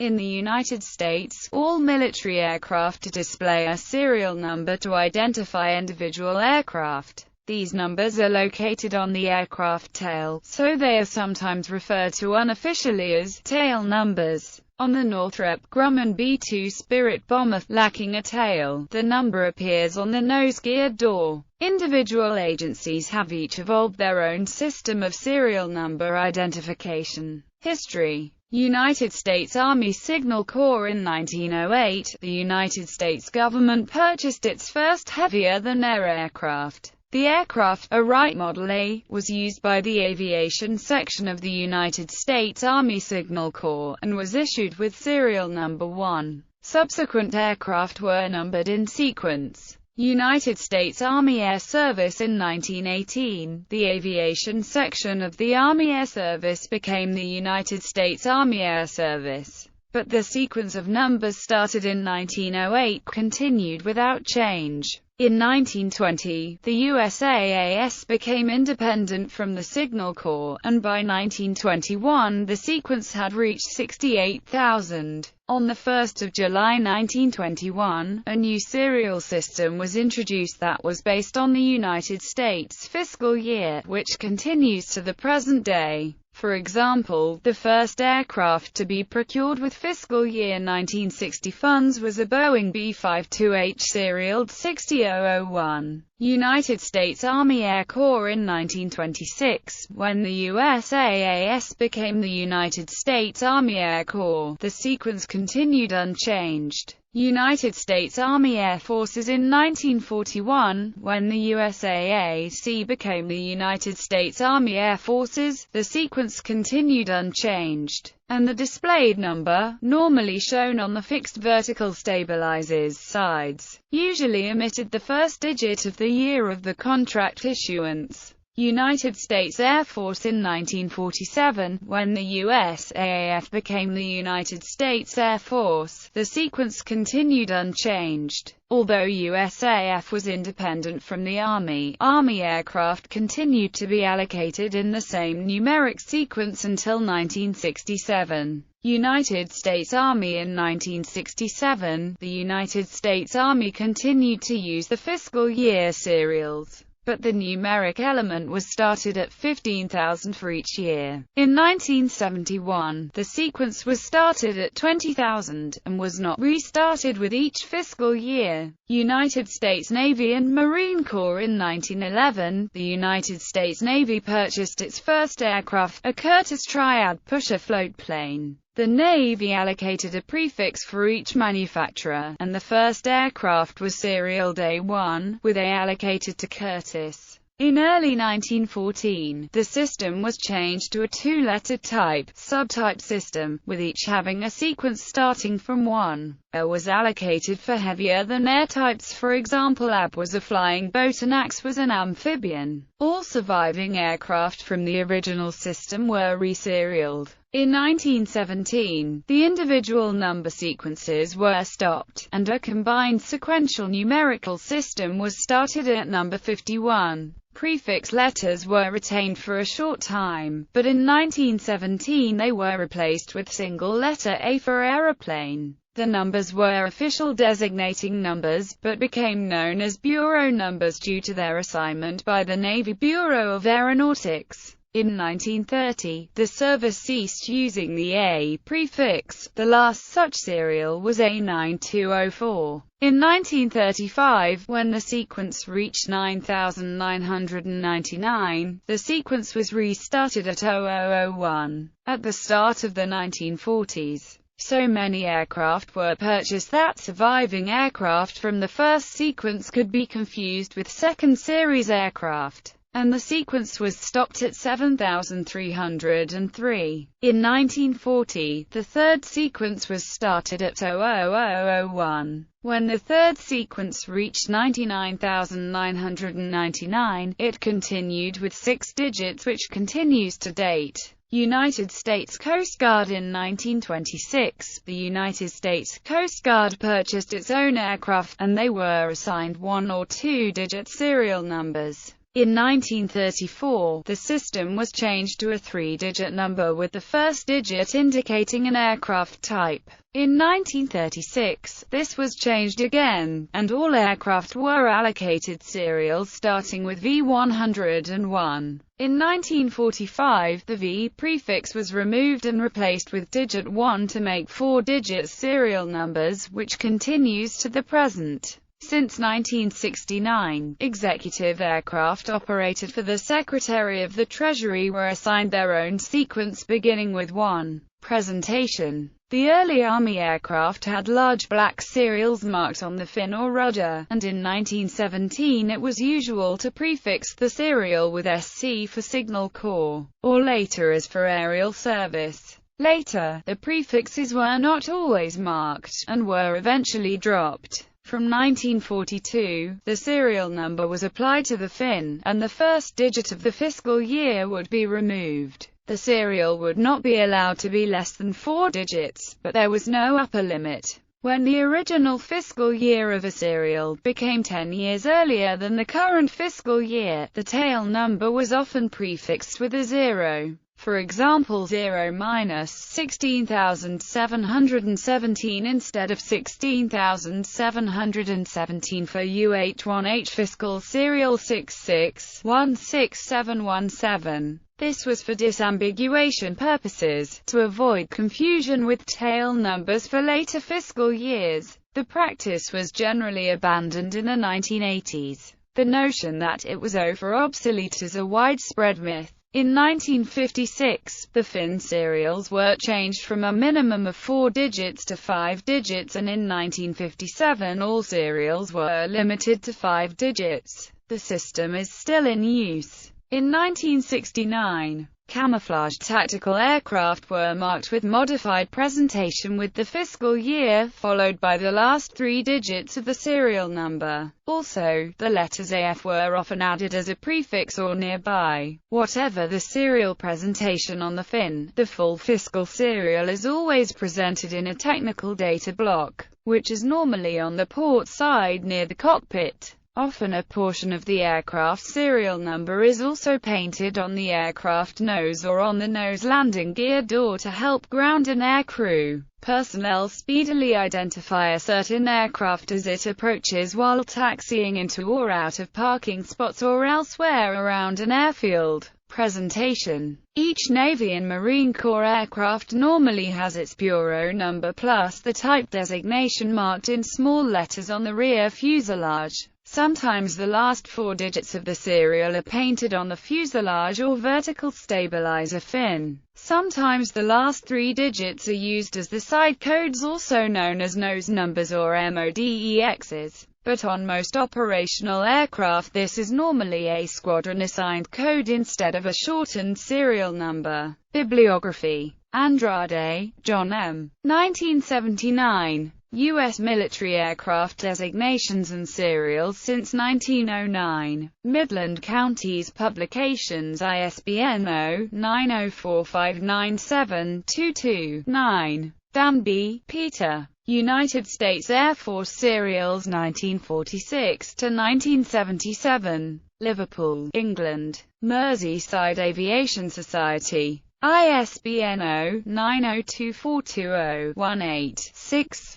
In the United States, all military aircraft display a serial number to identify individual aircraft. These numbers are located on the aircraft tail, so they are sometimes referred to unofficially as tail numbers. On the Northrop Grumman B-2 Spirit bomber, lacking a tail, the number appears on the nose gear door. Individual agencies have each evolved their own system of serial number identification. History. United States Army Signal Corps. In 1908, the United States government purchased its first heavier-than-air aircraft. The aircraft, a Wright Model A, was used by the aviation section of the United States Army Signal Corps, and was issued with serial number 1. Subsequent aircraft were numbered in sequence. United States Army Air Service. In 1918, the aviation section of the Army Air Service became the United States Army Air Service, but the sequence of numbers started in 1908 continued without change. In 1920, the USAAS became independent from the Signal Corps, and by 1921 the sequence had reached 68,000. On 1 July 1921, a new serial system was introduced that was based on the United States fiscal year, which continues to the present day. For example, the first aircraft to be procured with fiscal year 1960 funds was a Boeing B-52H serialed 60001. United States Army Air Corps. In 1926, when the USAAS became the United States Army Air Corps, the sequence continued unchanged. United States Army Air Forces. In 1941, when the USAAC became the United States Army Air Forces, the sequence continued unchanged, and the displayed number, normally shown on the fixed vertical stabilizers sides, usually omitted the first digit of the year of the contract issuance. United States Air Force. In 1947, when the USAF became the United States Air Force, the sequence continued unchanged. Although USAF was independent from the Army, Army aircraft continued to be allocated in the same numeric sequence until 1967. United States Army. In 1967, the United States Army continued to use the fiscal year serials, but the numeric element was started at 15,000 for each year. In 1971, the sequence was started at 20,000, and was not restarted with each fiscal year. United States Navy and Marine Corps. In 1911, the United States Navy purchased its first aircraft, a Curtiss Triad pusher float plane. The Navy allocated a prefix for each manufacturer, and the first aircraft was serialed A1, with A allocated to Curtiss. In early 1914, the system was changed to a two-letter type-subtype system, with each having a sequence starting from 1. A was allocated for heavier-than-air types, for example AB was a flying boat and AX was an amphibian. All surviving aircraft from the original system were reserialed. In 1917, the individual number sequences were stopped, and a combined sequential numerical system was started at number 51. Prefix letters were retained for a short time, but in 1917 they were replaced with single letter A for aeroplane. The numbers were official designating numbers, but became known as bureau numbers due to their assignment by the Navy Bureau of Aeronautics. In 1930, the service ceased using the A prefix. The last such serial was A9204. In 1935, when the sequence reached 9,999, the sequence was restarted at 0001. At the start of the 1940s, so many aircraft were purchased that surviving aircraft from the first sequence could be confused with second series aircraft, and the sequence was stopped at 7,303. In 1940, the third sequence was started at 00001. When the third sequence reached 99,999, it continued with 6 digits, which continues to date. United States Coast Guard. In 1926, the United States Coast Guard purchased its own aircraft, and they were assigned 1 or 2 digit serial numbers. In 1934, the system was changed to a 3-digit number with the first digit indicating an aircraft type. In 1936, this was changed again, and all aircraft were allocated serials starting with V101. In 1945, the V prefix was removed and replaced with digit 1 to make 4-digit serial numbers, which continues to the present. Since 1969, executive aircraft operated for the Secretary of the Treasury were assigned their own sequence beginning with 1. Presentation. The early Army aircraft had large black serials marked on the fin or rudder, and in 1917 it was usual to prefix the serial with SC for Signal Corps, or later as for aerial service. Later, the prefixes were not always marked, and were eventually dropped. From 1942, the serial number was applied to the fin, and the first digit of the fiscal year would be removed. The serial would not be allowed to be less than 4 digits, but there was no upper limit. When the original fiscal year of a serial became 10 years earlier than the current fiscal year, the tail number was often prefixed with a 0. For example, 0-16,717 instead of 16,717 for U81H fiscal serial 6616717. This was for disambiguation purposes, to avoid confusion with tail numbers for later fiscal years. The practice was generally abandoned in the 1980s. The notion that it was over obsolete is a widespread myth. In 1956, the fin serials were changed from a minimum of 4 digits to 5 digits, and in 1957 all serials were limited to 5 digits. The system is still in use. In 1969, camouflage tactical aircraft were marked with modified presentation with the fiscal year, followed by the last 3 digits of the serial number. Also, the letters AF were often added as a prefix or nearby. Whatever the serial presentation on the fin, the full fiscal serial is always presented in a technical data block, which is normally on the port side near the cockpit. Often a portion of the aircraft serial number is also painted on the aircraft nose or on the nose landing gear door to help ground and aircrew personnel speedily identify a certain aircraft as it approaches while taxiing into or out of parking spots or elsewhere around an airfield. Presentation. Each Navy and Marine Corps aircraft normally has its bureau number plus the type designation marked in small letters on the rear fuselage. Sometimes the last 4 digits of the serial are painted on the fuselage or vertical stabilizer fin. Sometimes the last 3 digits are used as the side codes, also known as nose numbers or MODEXs. But on most operational aircraft this is normally a squadron-assigned code instead of a shortened serial number. Bibliography. Andrade, John M. 1979. U.S. military aircraft designations and serials since 1909. Midland Counties Publications, ISBN 0-90459722-9. Danby, Peter. United States Air Force Serials 1946 to 1977. Liverpool, England. Merseyside Aviation Society. ISBN 0-902420-18-6.